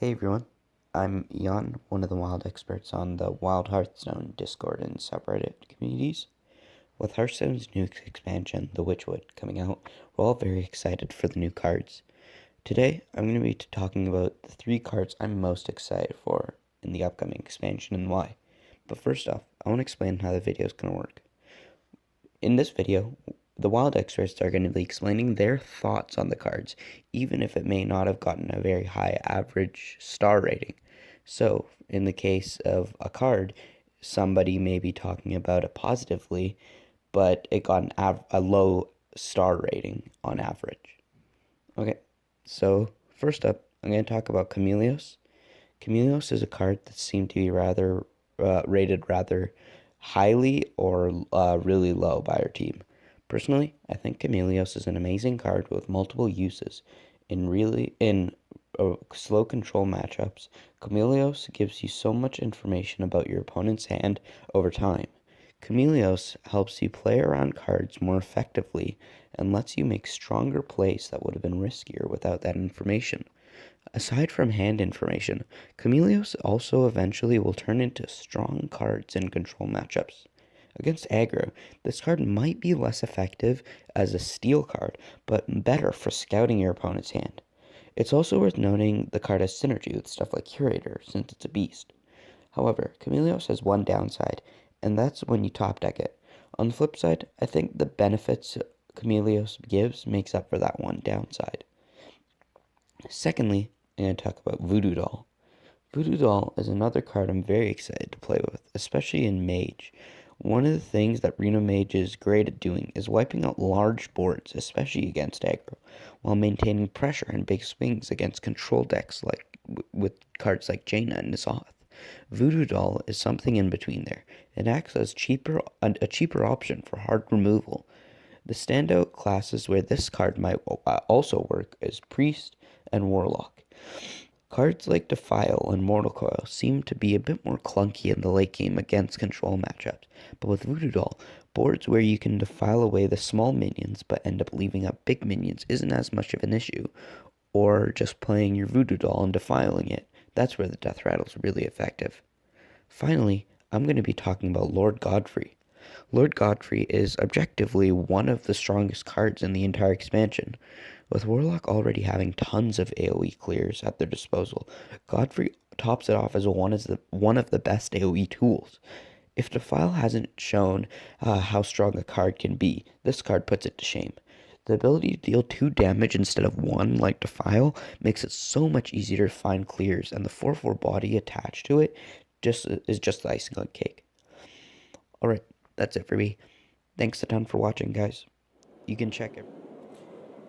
Hey everyone, I'm Jan, one of the wild experts on the Wild Hearthstone Discord and subreddit communities. With Hearthstone's new expansion, the Witchwood, coming out, we're all very excited for the new cards. Today, I'm going to be talking about the 3 cards I'm most excited for in the upcoming expansion and why. But first off, I want to explain how the video is going to work. In this video, the wild experts are going to be explaining their thoughts on the cards, even if it may not have gotten a very high average star rating. So, in the case of a card, somebody may be talking about it positively, but it got a low star rating on average. Okay, so first up, I'm going to talk about Chameleos. Chameleos is a card that seemed to be rated rather highly or really low by our team. Personally, I think Chameleos is an amazing card with multiple uses. In slow control matchups, Chameleos gives you so much information about your opponent's hand over time. Chameleos helps you play around cards more effectively and lets you make stronger plays that would have been riskier without that information. Aside from hand information, Chameleos also eventually will turn into strong cards in control matchups. Against aggro, this card might be less effective as a steal card, but better for scouting your opponent's hand. It's also worth noting the card has synergy with stuff like Curator, since it's a beast. However, Chameleos has one downside, and that's when you top deck it. On the flip side, I think the benefits Chameleos gives makes up for that one downside. Secondly, I'm going to talk about Voodoo Doll. Voodoo Doll is another card I'm very excited to play with, especially in Mage. One of the things that Reno Mage is great at doing is wiping out large boards, especially against aggro, while maintaining pressure and big swings against control decks like with cards like Jaina and N'Zoth. Voodoo Doll is something in between there. It acts as a cheaper option for hard removal. The standout classes where this card might also work is Priest and Warlock. Cards like Defile and Mortal Coil seem to be a bit more clunky in the late game against control matchups, but with Voodoo Doll, boards where you can defile away the small minions but end up leaving up big minions isn't as much of an issue, or just playing your Voodoo Doll and defiling it. That's where the Death Rattle is really effective. Finally, I'm going to be talking about Lord Godfrey. Lord Godfrey is objectively one of the strongest cards in the entire expansion. With Warlock already having tons of AoE clears at their disposal, Godfrey tops it off as one of the best AoE tools. If Defile hasn't shown how strong a card can be, this card puts it to shame. The ability to deal 2 damage instead of 1 like Defile makes it so much easier to find clears, and the 4/4 body attached to it is just the icing on cake. Alright, that's it for me. Thanks a ton for watching, guys. You can check it.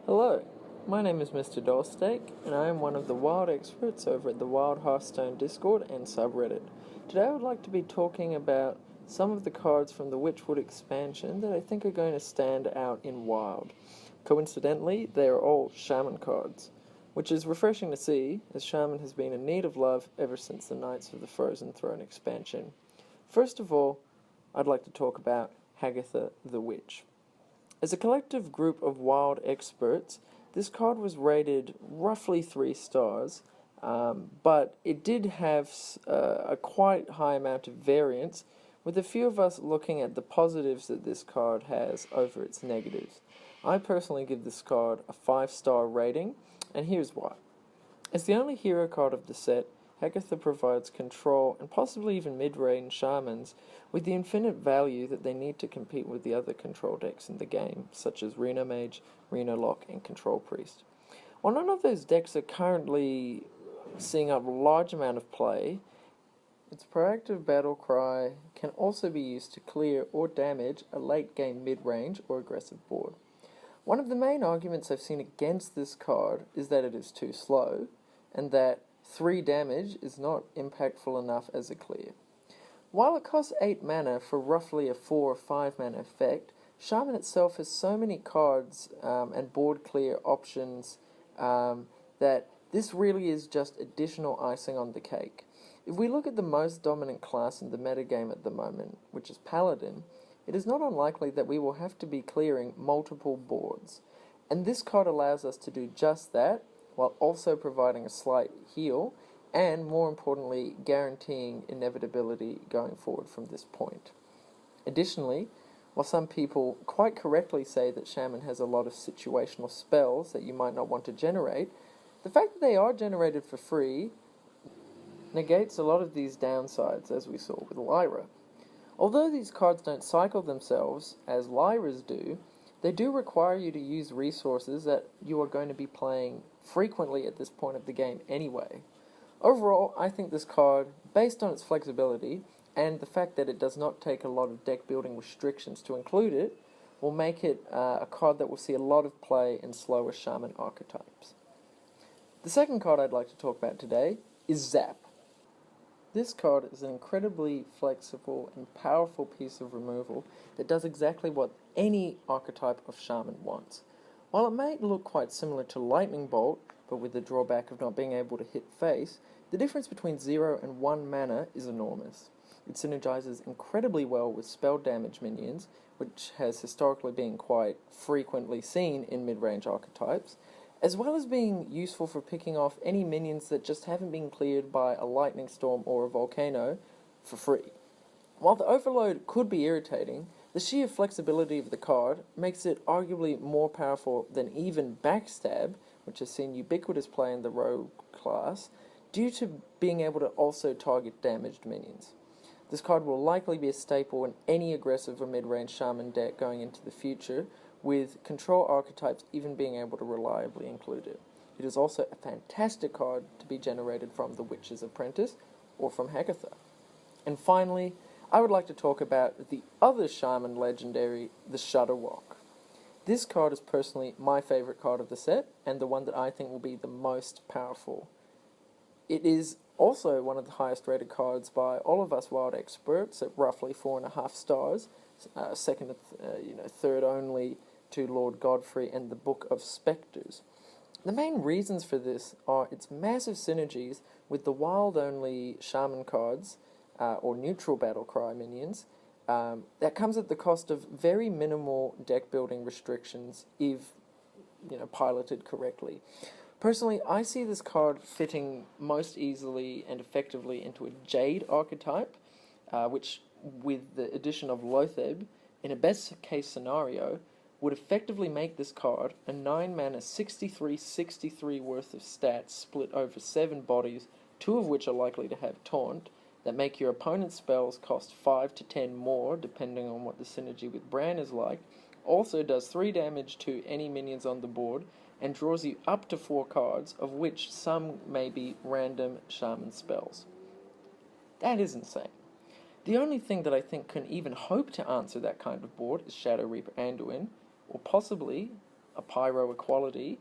Hello, my name is MrDollSteak, and I am one of the wild experts over at the Wild Hearthstone Discord and subreddit. Today I would like to be talking about some of the cards from the Witchwood expansion that I think are going to stand out in Wild. Coincidentally, they are all Shaman cards, which is refreshing to see, as Shaman has been in need of love ever since the Knights of the Frozen Throne expansion. First of all, I'd like to talk about Hagatha the Witch. As a collective group of wild experts, this card was rated roughly 3 stars, but it did have a quite high amount of variance, with a few of us looking at the positives that this card has over its negatives. I personally give this card a 5-star rating, and here's why. As the only hero card of the set, Hagatha provides control and possibly even mid-range shamans with the infinite value that they need to compete with the other control decks in the game, such as Reno Mage, Reno Lock, and Control Priest. While none of those decks are currently seeing a large amount of play, its proactive battle cry can also be used to clear or damage a late-game mid-range or aggressive board. One of the main arguments I've seen against this card is that it is too slow, and that 3 damage is not impactful enough as a clear. While it costs 8 mana for roughly a 4 or 5 mana effect, Shaman itself has so many cards and board clear options that this really is just additional icing on the cake. If we look at the most dominant class in the metagame at the moment, which is Paladin, it is not unlikely that we will have to be clearing multiple boards. And this card allows us to do just that, while also providing a slight heal and more importantly, guaranteeing inevitability going forward from this point. Additionally, while some people quite correctly say that Shaman has a lot of situational spells that you might not want to generate, the fact that they are generated for free negates a lot of these downsides, as we saw with Lyra. Although these cards don't cycle themselves, as Lyra's do, they do require you to use resources that you are going to be playing frequently at this point of the game anyway. Overall, I think this card, based on its flexibility, and the fact that it does not take a lot of deck building restrictions to include it, will make it a card that will see a lot of play in slower Shaman archetypes. The second card I'd like to talk about today is Zap. This card is an incredibly flexible and powerful piece of removal that does exactly what any archetype of Shaman wants. While it may look quite similar to Lightning Bolt, but with the drawback of not being able to hit face, the difference between 0 and 1 mana is enormous. It synergizes incredibly well with spell damage minions, which has historically been quite frequently seen in mid-range archetypes, as well as being useful for picking off any minions that just haven't been cleared by a lightning storm or a volcano for free. While the overload could be irritating, the sheer flexibility of the card makes it arguably more powerful than even Backstab, which has seen ubiquitous play in the rogue class, due to being able to also target damaged minions. This card will likely be a staple in any aggressive or mid-range Shaman deck going into the future, with control archetypes even being able to reliably include it. It is also a fantastic card to be generated from the Witch's Apprentice or from Hecatha. And finally, I would like to talk about the other Shaman legendary, the Shudderwock. This card is personally my favourite card of the set, and the one that I think will be the most powerful. It is also one of the highest rated cards by all of us wild experts at roughly 4.5 stars, third only to Lord Godfrey and the Book of Spectres. The main reasons for this are its massive synergies with the wild-only Shaman cards, or neutral battlecry minions, that comes at the cost of very minimal deck-building restrictions if, piloted correctly. Personally, I see this card fitting most easily and effectively into a Jade archetype, which, with the addition of Lotheb, in a best-case scenario, would effectively make this card a 9-mana 63/63 worth of stats split over 7 bodies, 2 of which are likely to have Taunt, that make your opponent's spells cost 5 to 10 more, depending on what the synergy with Bran is like, also does 3 damage to any minions on the board, and draws you up to 4 cards, of which some may be random Shaman spells. That is insane. The only thing that I think can even hope to answer that kind of board is Shadow Reaper Anduin, or possibly a Pyro Equality,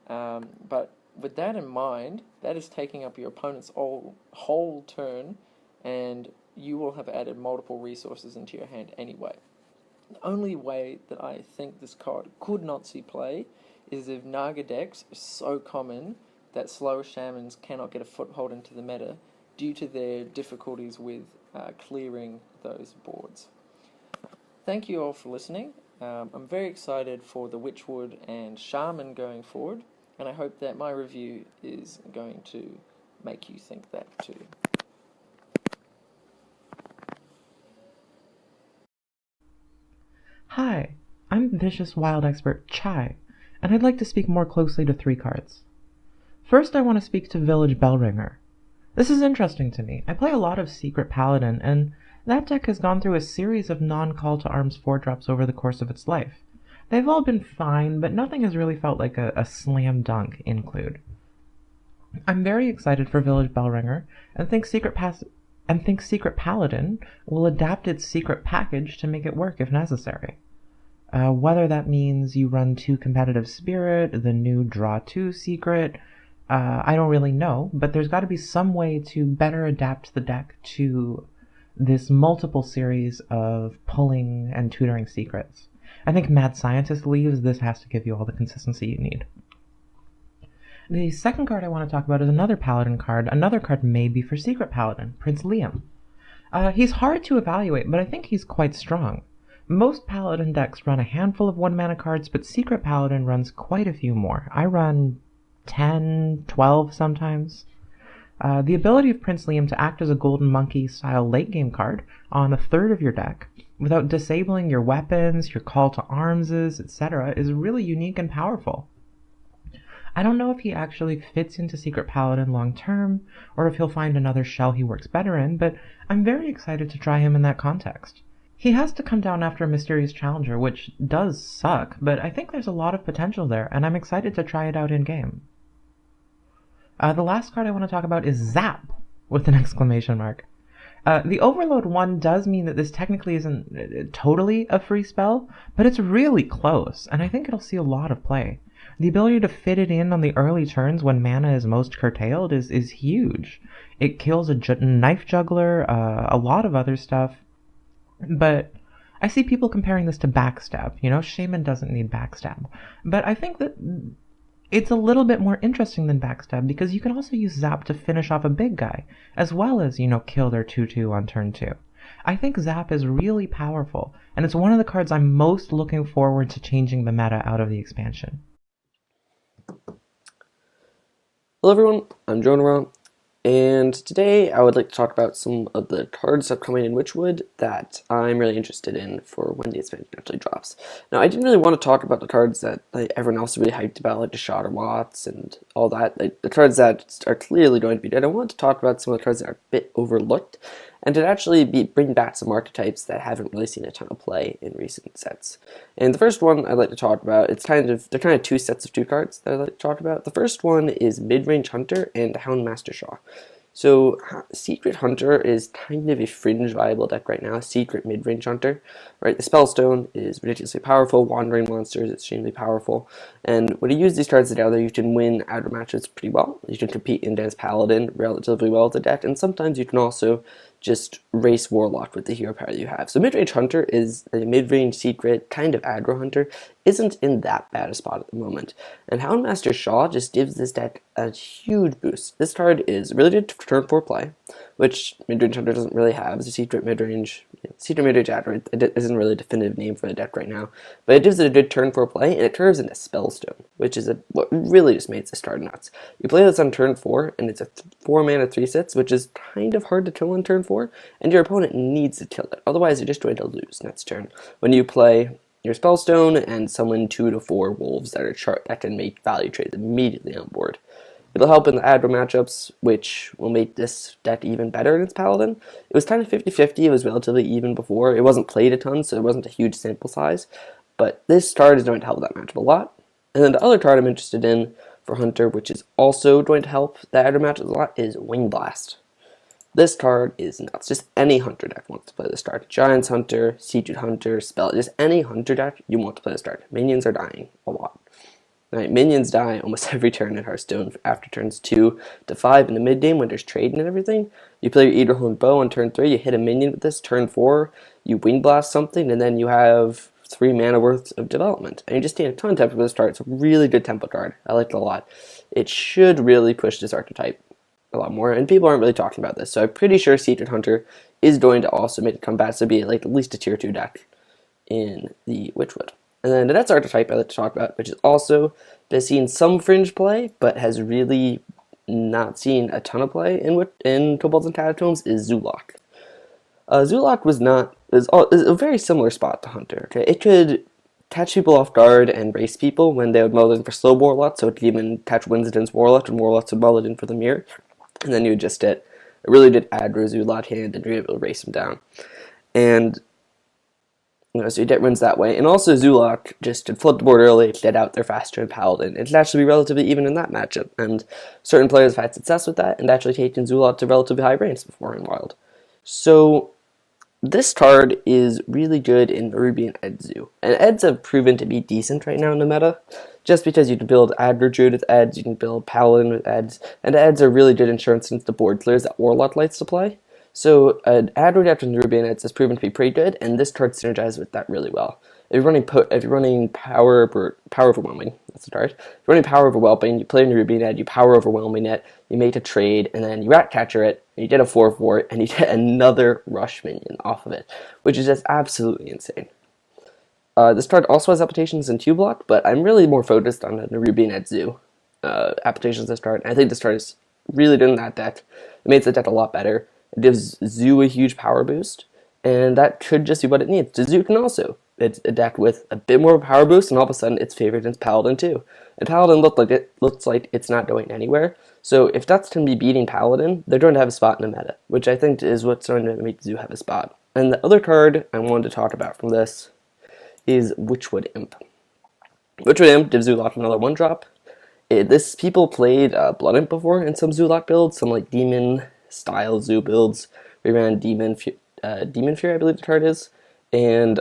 but with that in mind, that is taking up your opponent's whole turn, and you will have added multiple resources into your hand anyway. The only way that I think this card could not see play is if Naga decks are so common that slower Shamans cannot get a foothold into the meta due to their difficulties with clearing those boards. Thank you all for listening. I'm very excited for the Witchwood and Shaman going forward, and I hope that my review is going to make you think that too. Hi, I'm Vicious Wild Expert Chai, and I'd like to speak more closely to 3 cards. First, I want to speak to Village Bellringer. This is interesting to me. I play a lot of Secret Paladin, and that deck has gone through a series of non-call to arms 4-drops over the course of its life. They've all been fine, but nothing has really felt like a slam dunk include. I'm very excited for Village Bellringer, and think Secret Paladin will adapt its secret package to make it work if necessary. Whether that means you run 2 competitive spirit, the new draw 2 secret, I don't really know, but there's got to be some way to better adapt the deck to this multiple series of pulling and tutoring secrets. I think Mad Scientist leaves, this has to give you all the consistency you need. The second card I want to talk about is another Paladin card, another card maybe for Secret Paladin, Prince Liam. He's hard to evaluate, but I think he's quite strong. Most Paladin decks run a handful of 1-mana cards, but Secret Paladin runs quite a few more. I run 10, 12 sometimes. The ability of Prince Liam to act as a Golden Monkey style late game card on a third of your deck without disabling your weapons, your call to armses, etc. is really unique and powerful. I don't know if he actually fits into Secret Paladin long term, or if he'll find another shell he works better in, but I'm very excited to try him in that context. He has to come down after a Mysterious Challenger, which does suck, but I think there's a lot of potential there, and I'm excited to try it out in game. The last card I want to talk about is Zap, with an exclamation mark. The Overload one does mean that this technically isn't totally a free spell, but it's really close, and I think it'll see a lot of play. The ability to fit it in on the early turns when mana is most curtailed is huge. It kills a Knife Juggler, a lot of other stuff, but I see people comparing this to Backstab. You know, Shaman doesn't need Backstab. But I think that it's a little bit more interesting than Backstab because you can also use Zap to finish off a big guy, as well as, kill their 2/2 on turn 2. I think Zap is really powerful, and it's one of the cards I'm most looking forward to changing the meta out of the expansion. Hello everyone, I'm Jonahrah, and today I would like to talk about some of the cards upcoming in Witchwood that I'm really interested in for when the expansion actually drops. Now, I didn't really want to talk about the cards that everyone else is really hyped about, like the Jonahrah and all that, the cards that are clearly going to be dead. I wanted to talk about some of the cards that are a bit overlooked, and to actually bring back some archetypes that haven't really seen a ton of play in recent sets. And the first one I'd like to talk about, they're kind of two sets of two cards that I'd like to talk about. The first one is Midrange Hunter and Houndmaster Shaw. So Secret Hunter is kind of a fringe viable deck right now. Secret Midrange Hunter, right? The Spellstone is ridiculously powerful. Wandering Monsters is extremely powerful. And when you use these cards together, you can win outer matches pretty well. You can compete in Dance Paladin relatively well with the deck, and sometimes you can also just race Warlock with the hero power you have. So Midrange Hunter is a mid-range secret kind of aggro hunter, isn't in that bad a spot at the moment. And Houndmaster Shaw just gives this deck a huge boost. This card is really good for turn 4 play, which Midrange Hunter doesn't really have. It's a secret mid-range aggro. It isn't really a definitive name for the deck right now, but it gives it a good turn 4 play, and it turns into Spellstone, which is what really just makes this card nuts. You play this on turn 4, and it's a 4 mana 3/6, which is kind of hard to kill on turn 4, and your opponent needs to kill it. Otherwise, you're just going to lose next turn. When you play your Spellstone and summon 2 to 4 wolves that can make value trades immediately on board. It'll help in the aggro matchups, which will make this deck even better in its Paladin. It was kind of 50-50, it was relatively even before. It wasn't played a ton, so it wasn't a huge sample size, but this card is going to help that matchup a lot. And then the other card I'm interested in for Hunter, which is also going to help the aggro matchups a lot, is Wing Blast. This card is nuts. Just any Hunter deck wants to play this card. Giants Hunter, Siege Hunter, Spell, just any Hunter deck you want to play this card. Minions are dying a lot. Right, minions die almost every turn in Hearthstone after turns 2 to 5 in the mid game when there's trading and everything. You play your Eaterhorn Bow on turn 3, you hit a minion with this. Turn 4, you Wing Blast something, and then you have 3 mana worth of development. And you just gain a ton of tempo for this card. It's a really good tempo card. I like it a lot. It should really push this archetype a lot more, and people aren't really talking about this. So I'm pretty sure Secret Hunter is going to also make a comeback, so be like at least a tier 2 deck in the Witchwood. And then the next archetype I like to talk about, which is also has seen some fringe play, but has really not seen a ton of play in Kobolds and Catacombs, is Zulok. Zulok is a very similar spot to Hunter. Okay, it could catch people off guard and race people when they would mull in for slow Warlock, so it could even catch Winston's Warlock, and Warlocks would mull it in for the mirror, and then you would just get a really good aggro Zulok hand, and you're able to race him down. And so you get wins that way. And also Zulok just to flip the board early, get out there faster in Paladin. It can actually be relatively even in that matchup. And certain players have had success with that and actually taken Zulok to relatively high ranks before in Wild. So this card is really good in Ruby and Edzu. And Eds have proven to be decent right now in the meta. Just because you can build Aggro Druid with Eds, you can build Paladin with Eds. And Eds are really good insurance since the board clears that Warlock likes to play. So aggro deck with Ruby and Eds has proven to be pretty good, and this card synergizes with that really well. If you're running Power Overwhelming, that's the card. If you're running Power Overwhelming, you play in Ruby and Ed, you Power Overwhelming it, you make a trade, and then you Ratcatcher it, and you get a 4/4, and you get another Rush minion off of it, which is just absolutely insane. This card also has applications in 2-block, but I'm really more focused on the Ruby and Edzu applications of this card, and I think this card is really good in that deck. It makes the deck a lot better. It gives Zoo a huge power boost, and that could just be what it needs. The Zoo can also. It's a deck with a bit more power boost, and all of a sudden it's favored against Paladin too. And Paladin looks like it's not going anywhere. So if that's going to be beating Paladin, they're going to have a spot in the meta, which I think is what's going to make Zoo have a spot. And the other card I wanted to talk about from this is Witchwood Imp. Witchwood Imp gives Zoolock another 1-drop. People played Blood Imp before in some Zoolock builds, some like Demon style Zoo builds. We ran Demon Fury, I believe the card is, and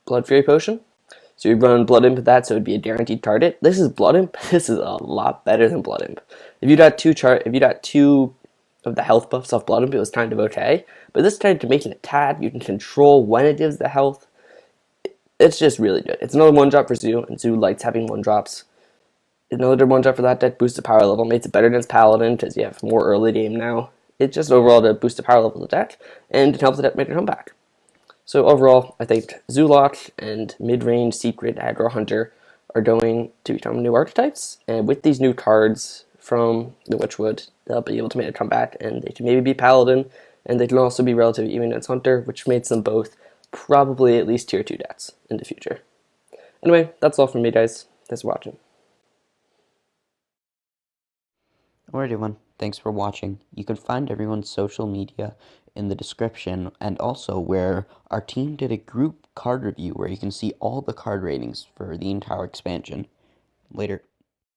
Blood Fury Potion. So you run Blood Imp with that, so it would be a guaranteed target. This is Blood Imp. This is a lot better than Blood Imp. If you got two of the health buffs off Blood Imp, it was kind of okay. But this time to make an attack, you can control when it gives the health. It's just really good. It's another 1-drop for Zoo, and Zoo likes having 1-drops. Another 1-drop for that deck, boosts the power level, makes it better against Paladin because you have more early game now. It's just overall to boost the power level of the deck, and it helps the deck make a comeback. So overall, I think Zoolock and mid-range Secret Aggro Hunter are going to become new archetypes, and with these new cards from the Witchwood, they'll be able to make a comeback, and they can maybe be Paladin, and they can also be relatively even against Hunter, which makes them both probably at least tier 2 decks in the future. Anyway, that's all from me, guys. Thanks for watching. Alright everyone, thanks for watching. You can find everyone's social media in the description, and also where our team did a group card review where you can see all the card ratings for the entire expansion. Later.